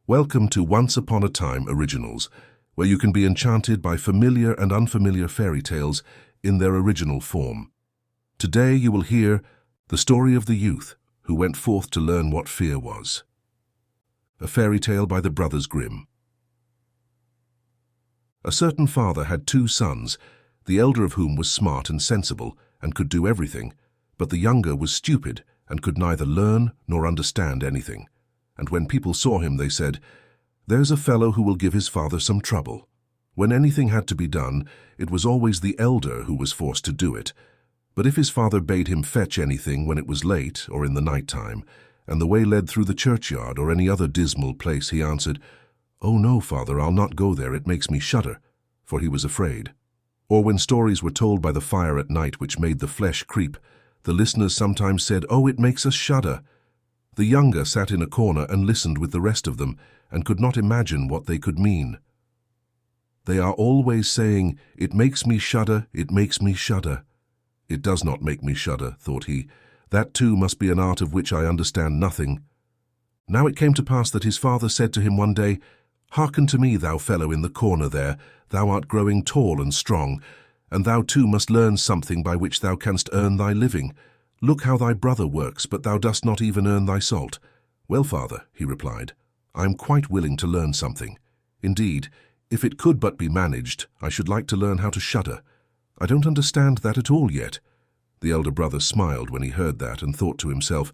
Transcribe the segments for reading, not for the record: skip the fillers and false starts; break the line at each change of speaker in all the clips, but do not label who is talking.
Welcome to Once Upon a Time Originals, where you can be enchanted by familiar and unfamiliar fairy tales in their original form. Today you will hear the story of the youth who went forth to learn what fear was. A fairy tale by the brothers Grimm. A certain father had 2 sons, the elder of whom was smart and sensible and could do everything, but the younger was stupid and could neither learn nor understand anything. And when people saw him, they said, "There's a fellow who will give his father some trouble." When anything had to be done, it was always the elder who was forced to do it. But if his father bade him fetch anything when it was late or in the night time, and the way led through the churchyard or any other dismal place, he answered, "Oh no, father, I'll not go there, it makes me shudder," for he was afraid. Or when stories were told by the fire at night which made the flesh creep, the listeners sometimes said, "Oh, it makes us shudder." The younger sat in a corner and listened with the rest of them, and could not imagine what they could mean. "They are always saying, 'It makes me shudder, it makes me shudder.' It does not make me shudder," thought he. "That too must be an art of which I understand nothing." Now it came to pass that his father said to him one day, "Hearken to me, thou fellow in the corner there, thou art growing tall and strong, and thou too must learn something by which thou canst earn thy living. Look how thy brother works, but thou dost not even earn thy salt." "Well, father," he replied, "I am quite willing to learn something. Indeed, if it could but be managed, I should like to learn how to shudder. I don't understand that at all yet." The elder brother smiled when he heard that and thought to himself,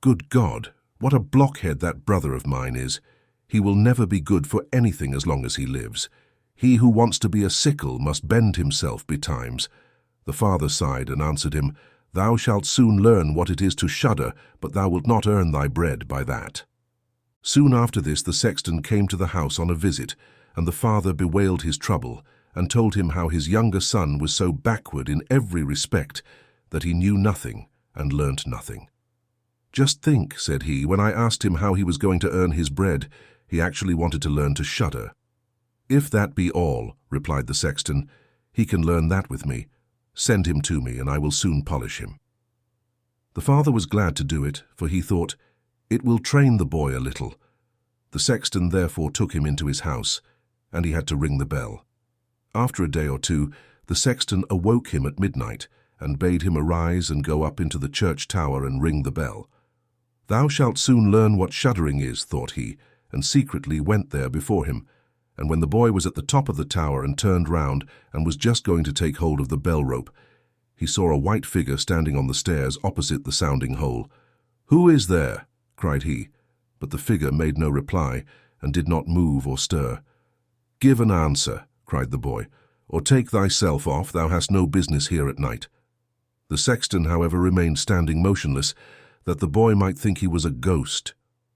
"Good God, what a blockhead that brother of mine is. He will never be good for anything as long as he lives. He who wants to be a sickle must bend himself betimes." The father sighed and answered him, "Thou shalt soon learn what it is to shudder, but thou wilt not earn thy bread by that." Soon after this the sexton came to the house on a visit, and the father bewailed his trouble, and told him how his younger son was so backward in every respect that he knew nothing and learnt nothing. "Just think," said he, "when I asked him how he was going to earn his bread, he actually wanted to learn to shudder." "If that be all," replied the sexton, "he can learn that with me. Send him to me, and I will soon polish him." The father was glad to do it, for he thought, "It will train the boy a little." The sexton therefore took him into his house, and he had to ring the bell. After a day or two, the sexton awoke him at midnight, and bade him arise and go up into the church tower and ring the bell. "Thou shalt soon learn what shuddering is," thought he, and secretly went there before him. And when the boy was at the top of the tower and turned round and was just going to take hold of the bell rope, he saw a white figure standing on the stairs opposite the sounding hole. "Who is there?" cried he, but the figure made no reply and did not move or stir. "Give an answer," cried the boy, "or take thyself off, thou hast no business here at night." The sexton, however, remained standing motionless, that the boy might think he was a ghost.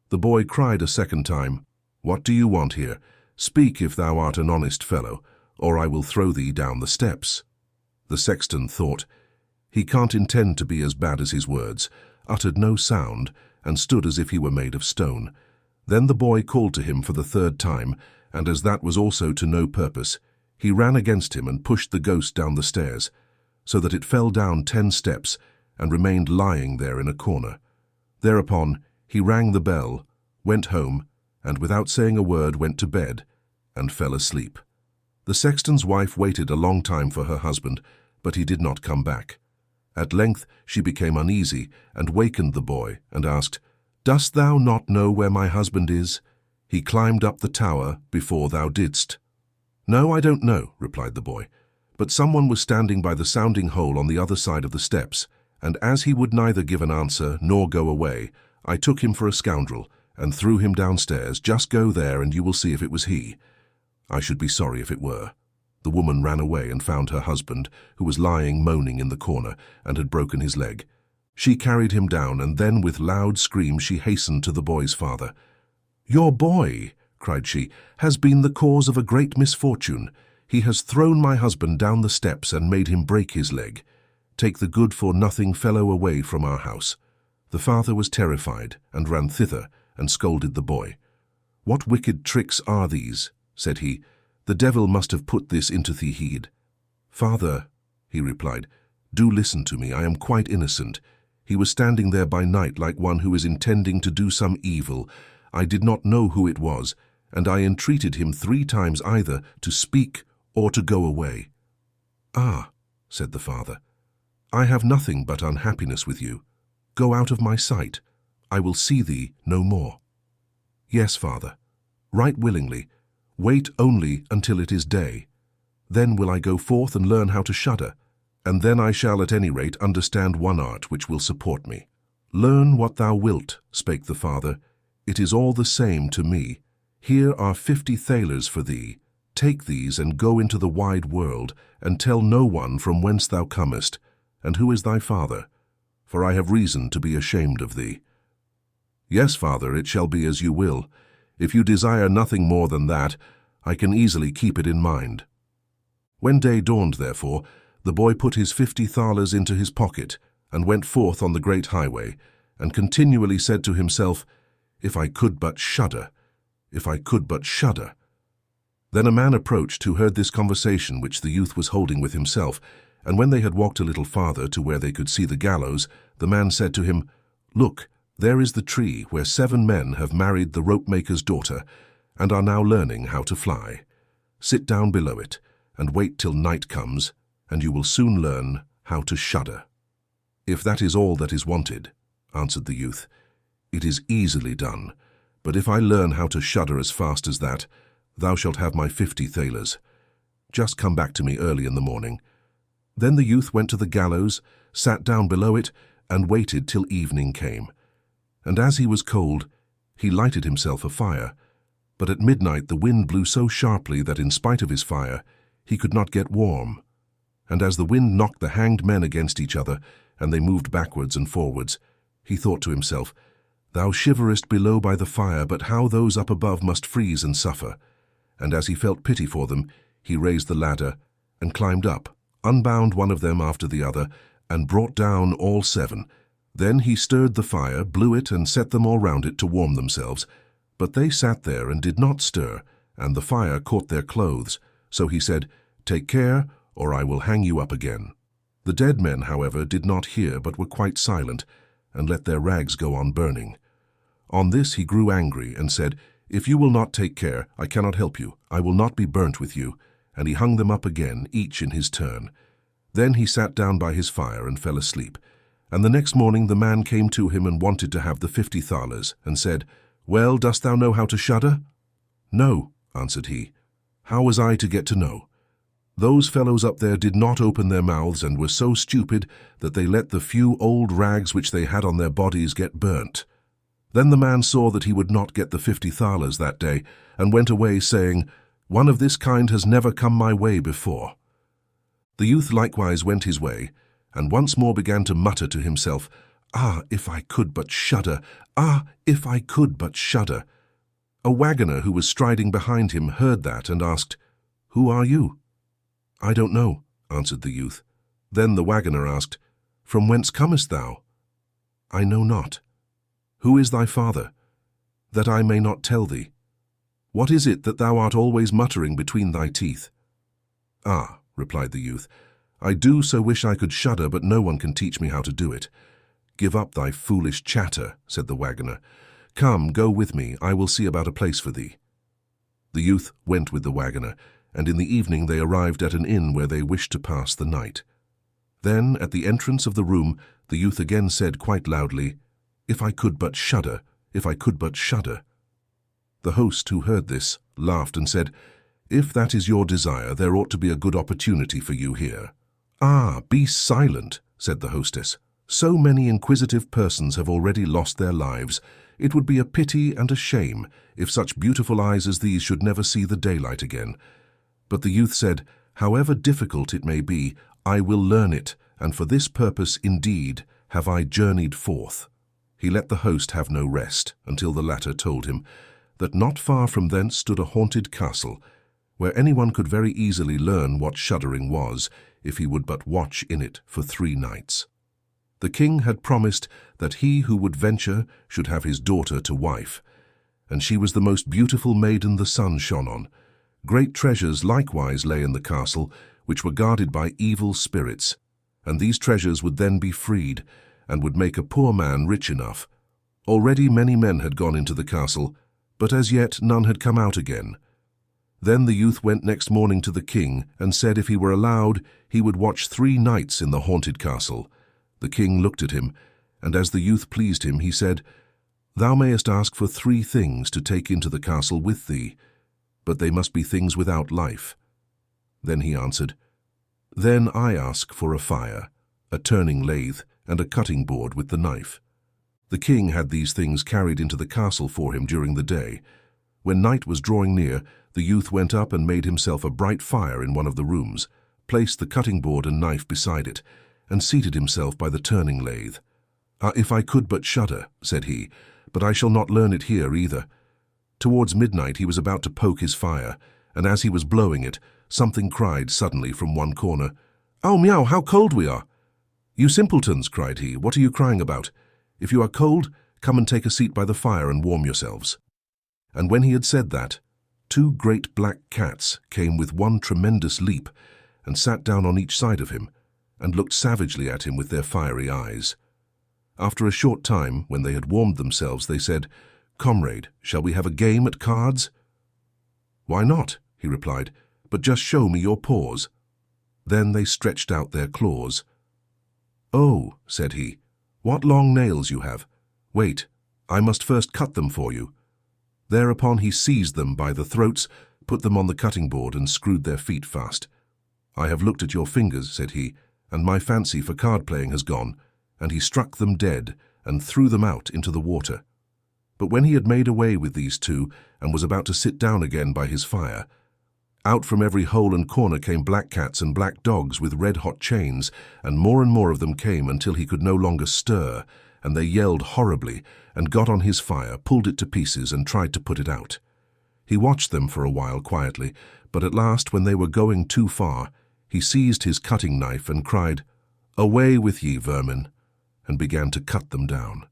The boy cried a second time, "What do you want here? Speak if thou art an honest fellow, or I will throw thee down the steps." The sexton thought, "He can't intend to be as bad as his words," uttered no sound, and stood as if he were made of stone. Then the boy called to him for the 3rd time, and as that was also to no purpose, he ran against him and pushed the ghost down the stairs, so that it fell down 10 steps and remained lying there in a corner. Thereupon he rang the bell, went home, and without saying a word went to bed and fell asleep. The sexton's wife waited a long time for her husband, but he did not come back. At length she became uneasy and wakened the boy and asked, "Dost thou not know where my husband is? He climbed up the tower before thou didst." "No, I don't know," replied the boy, "but someone was standing by the sounding hole on the other side of the steps, and as he would neither give an answer nor go away, I took him for a scoundrel and threw him downstairs. Just go there and you will see if it was he." "I should be sorry if it were." The woman ran away and found her husband, who was lying moaning in the corner and had broken his leg. She carried him down, and then with loud screams she hastened to the boy's father. "Your boy," cried she, "has been the cause of a great misfortune. He has thrown my husband down the steps and made him break his leg. Take the good-for-nothing fellow away from our house." The father was terrified and ran thither and scolded the boy. "What wicked tricks are these?" said he. "The devil must have put this into thee head." "Father," he replied, "do listen to me. I am quite innocent. He was standing there by night like one who is intending to do some evil. I did not know who it was, and I entreated him 3 times either to speak or to go away. "Ah," said the father, "I have nothing but unhappiness with you. Go out of my sight. I will see thee no more." "Yes, father, right willingly. Wait only until it is day. Then will I go forth and learn how to shudder, and then I shall at any rate understand one art which will support me." "Learn what thou wilt," spake the father. "It is all the same to me. Here are 50 thalers for thee. Take these and go into the wide world, and tell no one from whence thou comest, and who is thy father, for I have reason to be ashamed of thee." "Yes, father, it shall be as you will. If you desire nothing more than that, I can easily keep it in mind." When day dawned, therefore, the boy put his 50 thalers into his pocket, and went forth on the great highway, and continually said to himself, "If I could but shudder, if I could but shudder." Then a man approached who heard this conversation which the youth was holding with himself, and when they had walked a little farther to where they could see the gallows, the man said to him, "Look, there is the tree where 7 men have married the rope-maker's daughter, and are now learning how to fly. Sit down below it, and wait till night comes, and you will soon learn how to shudder." "If that is all that is wanted," answered the youth, "it is easily done. But if I learn how to shudder as fast as that, thou shalt have my 50 thalers. Just come back to me early in the morning." Then the youth went to the gallows, sat down below it, and waited till evening came. And as he was cold, he lighted himself a fire. But at midnight the wind blew so sharply that in spite of his fire, he could not get warm. And as the wind knocked the hanged men against each other, and they moved backwards and forwards, he thought to himself, "Thou shiverest below by the fire, but how those up above must freeze and suffer." And as he felt pity for them, he raised the ladder and climbed up, unbound one of them after the other, and brought down all 7. Then he stirred the fire, blew it, and set them all round it to warm themselves. But they sat there and did not stir, and the fire caught their clothes. So he said, "Take care, or I will hang you up again." The dead men, however, did not hear, but were quite silent, and let their rags go on burning. On this he grew angry, and said, "If you will not take care, I cannot help you. I will not be burnt with you." And he hung them up again, each in his turn. Then he sat down by his fire and fell asleep. And the next morning the man came to him and wanted to have the 50 thalers, and said, "Well, dost thou know how to shudder?" "No," answered he. "How was I to get to know? Those fellows up there did not open their mouths, and were so stupid that they let the few old rags which they had on their bodies get burnt." Then the man saw that he would not get the 50 thalers that day, and went away, saying, "One of this kind has never come my way before." The youth likewise went his way, and once more began to mutter to himself, "Ah, if I could but shudder! Ah, if I could but shudder!" A wagoner who was striding behind him heard that, and asked, "Who are you?" "I don't know," answered the youth. Then the wagoner asked, "From whence comest thou?" "I know not." "Who is thy father?" "That I may not tell thee." "What is it that thou art always muttering between thy teeth?" "Ah," replied the youth, "I do so wish I could shudder, but no one can teach me how to do it." "Give up thy foolish chatter," said the wagoner. "Come, go with me, I will see about a place for thee." The youth went with the wagoner, and in the evening they arrived at an inn where they wished to pass the night. Then, at the entrance of the room, the youth again said quite loudly, "If I could but shudder, if I could but shudder." The host, who heard this, laughed and said, "If that is your desire, there ought to be a good opportunity for you here." "Ah, be silent," said the hostess. "So many inquisitive persons have already lost their lives. It would be a pity and a shame if such beautiful eyes as these should never see the daylight again." But the youth said, "However difficult it may be, I will learn it, and for this purpose indeed have I journeyed forth." He let the host have no rest until the latter told him that not far from thence stood a haunted castle, where anyone could very easily learn what shuddering was, if he would but watch in it for 3 nights. The king had promised that he who would venture should have his daughter to wife, and she was the most beautiful maiden the sun shone on. Great treasures likewise lay in the castle, which were guarded by evil spirits, and these treasures would then be freed, and would make a poor man rich enough. Already many men had gone into the castle, But as yet none had come out again. Then the youth went next morning to the king and said if he were allowed, he would watch 3 nights in the haunted castle. The king looked at him, and as the youth pleased him, he said, "Thou mayest ask for 3 things to take into the castle with thee, but they must be things without life." Then he answered, "Then I ask for a fire, a turning lathe, and a cutting board with the knife." The king had these things carried into the castle for him during the day. When night was drawing near, the youth went up and made himself a bright fire in one of the rooms, placed the cutting board and knife beside it, and seated himself by the turning lathe. If I could but shudder," said he, "but I shall not learn it here either." Towards midnight he was about to poke his fire, and as he was blowing it, something cried suddenly from one corner, "Oh, meow, how cold we are!" "You simpletons," cried he, "what are you crying about? If you are cold, come and take a seat by the fire and warm yourselves." And when he had said that, 2 great black cats came with one tremendous leap and sat down on each side of him and looked savagely at him with their fiery eyes. After a short time, when they had warmed themselves, they said, "Comrade, shall we have a game at cards?" "Why not?" he replied, "but just show me your paws." Then they stretched out their claws. "Oh," said he, "what long nails you have! Wait, I must first cut them for you." Thereupon he seized them by the throats, put them on the cutting board and screwed their feet fast. "I have looked at your fingers," said he, "and my fancy for card-playing has gone," and he struck them dead and threw them out into the water. But when he had made away with these 2 and was about to sit down again by his fire, out from every hole and corner came black cats and black dogs with red-hot chains, and more of them came until he could no longer stir, and they yelled horribly and got on his fire, pulled it to pieces and tried to put it out. He watched them for a while quietly, but at last, when they were going too far, he seized his cutting knife and cried, "Away with ye, vermin," and began to cut them down.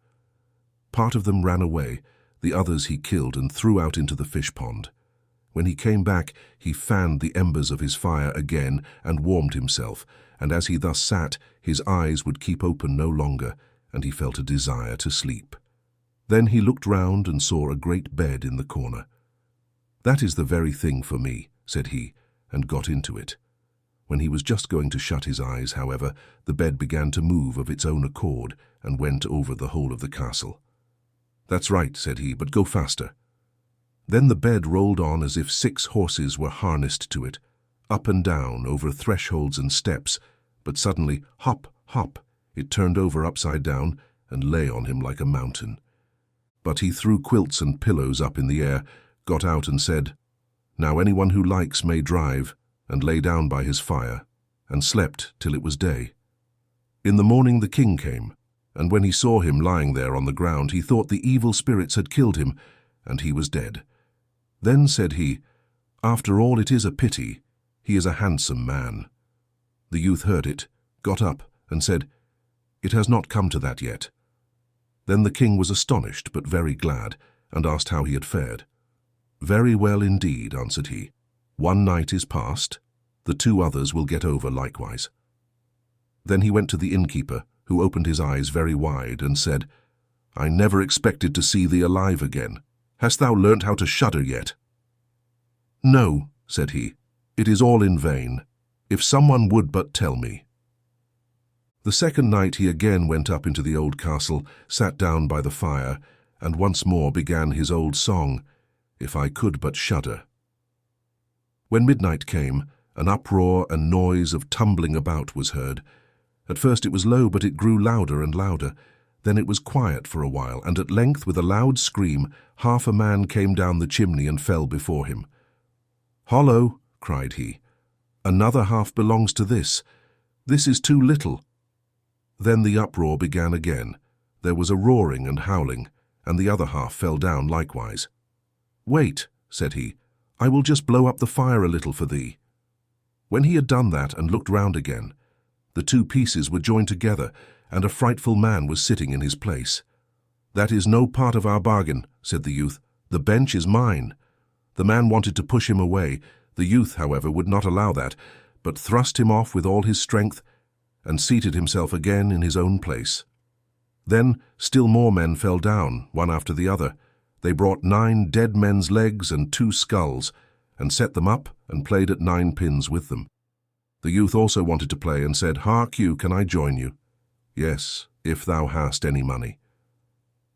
Part of them ran away, the others he killed and threw out into the fish pond. When he came back, he fanned the embers of his fire again and warmed himself, and as he thus sat, his eyes would keep open no longer, and he felt a desire to sleep. Then he looked round and saw a great bed in the corner. "That is the very thing for me," said he, and got into it. When he was just going to shut his eyes, however, the bed began to move of its own accord and went over the whole of the castle. "That's right," said he, "but go faster." Then the bed rolled on as if 6 horses were harnessed to it, up and down over thresholds and steps, but suddenly, hop, hop, it turned over upside down and lay on him like a mountain. But he threw quilts and pillows up in the air, got out and said, "Now anyone who likes may drive," and lay down by his fire, and slept till it was day. In the morning the king came, and when he saw him lying there on the ground, he thought the evil spirits had killed him, and he was dead. Then said he, "After all, it is a pity. He is a handsome man." The youth heard it, got up, and said, "It has not come to that yet." Then the king was astonished, but very glad, and asked how he had fared. "Very well indeed," answered he. "1 night is past. The 2 others will get over likewise." Then he went to the innkeeper, who opened his eyes very wide, and said, "I never expected to see thee alive again. Hast thou learnt how to shudder yet?" "No," said he, "it is all in vain. If someone would but tell me." The second night he again went up into the old castle, sat down by the fire, and once more began his old song, "If I could but shudder." When midnight came, an uproar and noise of tumbling about was heard. At first it was low, but it grew louder and louder. Then it was quiet for a while, and at length, with a loud scream, half a man came down the chimney and fell before him. "Hollo!" cried he. "Another half belongs to this. This is too little." Then the uproar began again. There was a roaring and howling, and the other half fell down likewise. "Wait," said he, "I will just blow up the fire a little for thee." When he had done that and looked round again, the 2 pieces were joined together, and a frightful man was sitting in his place. "That is no part of our bargain," said the youth. "The bench is mine." The man wanted to push him away. The youth, however, would not allow that, but thrust him off with all his strength, and seated himself again in his own place. Then still more men fell down, one after the other. They brought 9 dead men's legs and 2 skulls, and set them up and played at 9 pins with them. The youth also wanted to play and said, "Hark you, can I join you?" "Yes, if thou hast any money."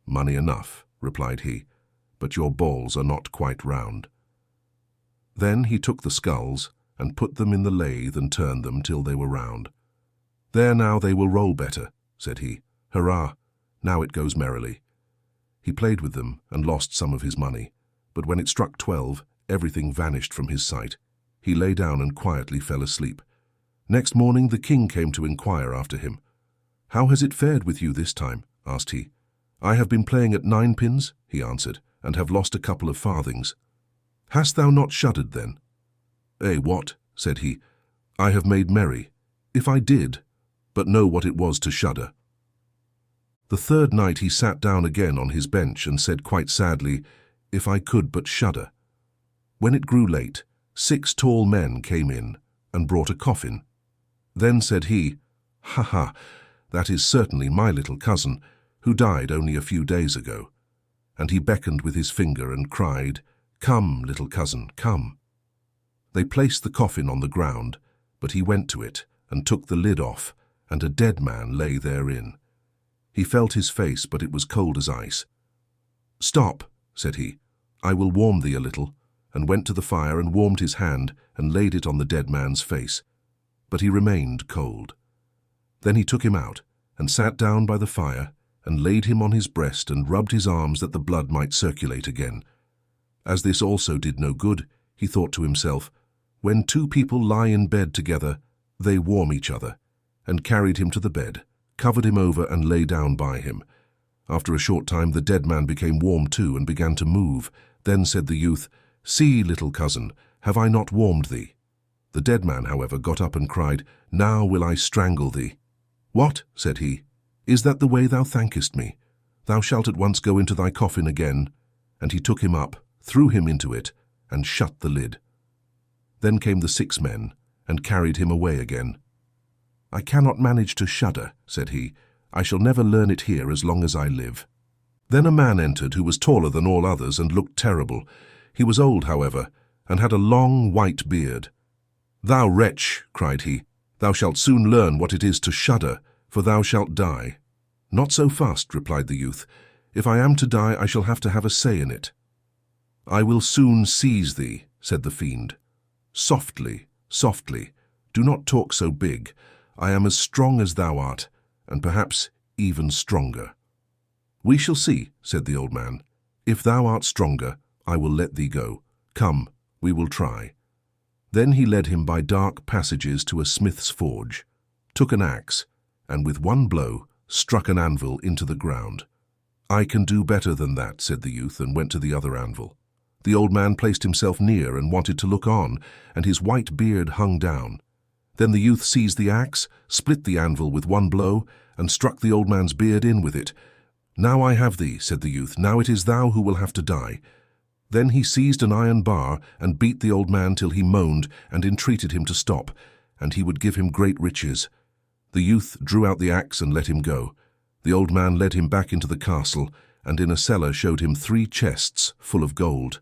"Money enough," replied he, "but your balls are not quite round." Then he took the skulls and put them in the lathe and turned them till they were round. "There now, they will roll better," said he. "Hurrah, now it goes merrily." He played with them and lost some of his money, but when it struck 12, everything vanished from his sight. He lay down and quietly fell asleep. Next morning the king came to inquire after him. "How has it fared with you this time?" asked he. "I have been playing at 9 pins," he answered, "and have lost a couple of farthings." "Hast thou not shuddered then?" What?" said he. "I have made merry, if I did, but know what it was to shudder." The third night he sat down again on his bench and said quite sadly, "If I could but shudder." When it grew late, 6 tall men came in and brought a coffin. Then said he, "Ha ha, that is certainly my little cousin, who died only a few days ago." And he beckoned with his finger and cried, "Come, little cousin, come." They placed the coffin on the ground, but he went to it and took the lid off, and a dead man lay therein. He felt his face, but it was cold as ice. "Stop," said he, "I will warm thee a little," and went to the fire and warmed his hand and laid it on the dead man's face. But he remained cold. Then he took him out and sat down by the fire and laid him on his breast and rubbed his arms that the blood might circulate again. As this also did no good, he thought to himself, "When 2 people lie in bed together, they warm each other," and carried him to the bed, covered him over and lay down by him. After a short time the dead man became warm too and began to move. Then said the youth, "See, little cousin, have I not warmed thee?" The dead man, however, got up and cried, "Now will I strangle thee." "What?" said he. "Is that the way thou thankest me? Thou shalt at once go into thy coffin again." And he took him up, threw him into it, and shut the lid. Then came the 6 men, and carried him away again. "I cannot manage to shudder," said he. "I shall never learn it here as long as I live." Then a man entered who was taller than all others and looked terrible. He was old, however, and had a long white beard. "Thou wretch," cried he, "thou shalt soon learn what it is to shudder, for thou shalt die." "Not so fast," replied the youth. "If I am to die, I shall have to have a say in it." "I will soon seize thee," said the fiend. "Softly, softly, do not talk so big. I am as strong as thou art, and perhaps even stronger." "We shall see," said the old man. "If thou art stronger, I will let thee go. Come, we will try." Then he led him by dark passages to a smith's forge, took an axe, and with one blow struck an anvil into the ground. "I can do better than that," said the youth, and went to the other anvil. The old man placed himself near and wanted to look on, and his white beard hung down. Then the youth seized the axe, split the anvil with one blow, and struck the old man's beard in with it. "Now I have thee," said the youth. "Now it is thou who will have to die." Then he seized an iron bar and beat the old man till he moaned and entreated him to stop, and he would give him great riches. The youth drew out the axe and let him go. The old man led him back into the castle, and in a cellar showed him 3 chests full of gold.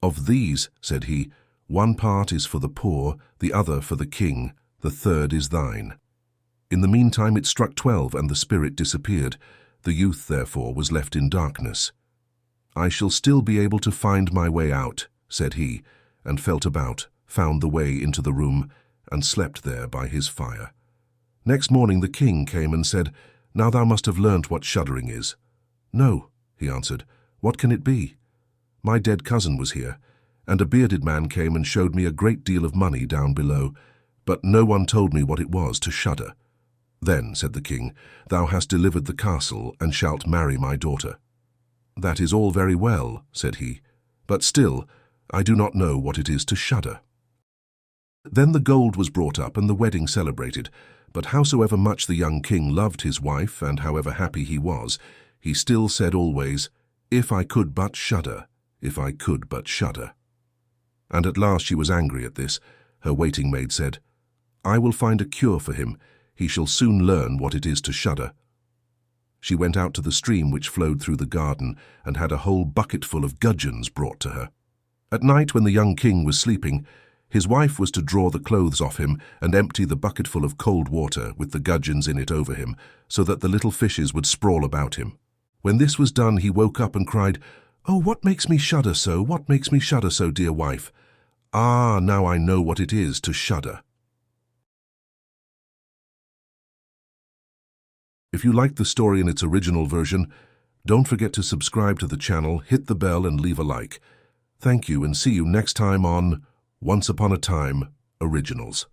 "Of these," said he, "one part is for the poor, the other for the king, the third is thine." In the meantime it struck 12, and the spirit disappeared. The youth, therefore, was left in darkness. "I shall still be able to find my way out," said he, and felt about, found the way into the room, and slept there by his fire. Next morning the king came and said, "Now thou must have learnt what shuddering is." "No," he answered. "What can it be?" "My dead cousin was here, and a bearded man came and showed me a great deal of money down below, but no one told me what it was to shudder." "Then," said the king, "thou hast delivered the castle, and shalt marry my daughter." "That is all very well," said he, "but still, I do not know what it is to shudder." Then the gold was brought up and the wedding celebrated, but howsoever much the young king loved his wife, and however happy he was, he still said always, "If I could but shudder, if I could but shudder." And at last she was angry at this. Her waiting maid said, "I will find a cure for him. He shall soon learn what it is to shudder." She went out to the stream which flowed through the garden and had a whole bucketful of gudgeons brought to her. At night, when the young king was sleeping, his wife was to draw the clothes off him and empty the bucketful of cold water with the gudgeons in it over him, so that the little fishes would sprawl about him. When this was done, he woke up and cried, "Oh, what makes me shudder so? What makes me shudder so, dear wife? Ah, now I know what it is to shudder." If you liked the story in its original version, don't forget to subscribe to the channel, hit the bell and leave a like. Thank you, and see you next time on Once Upon a Time Originals.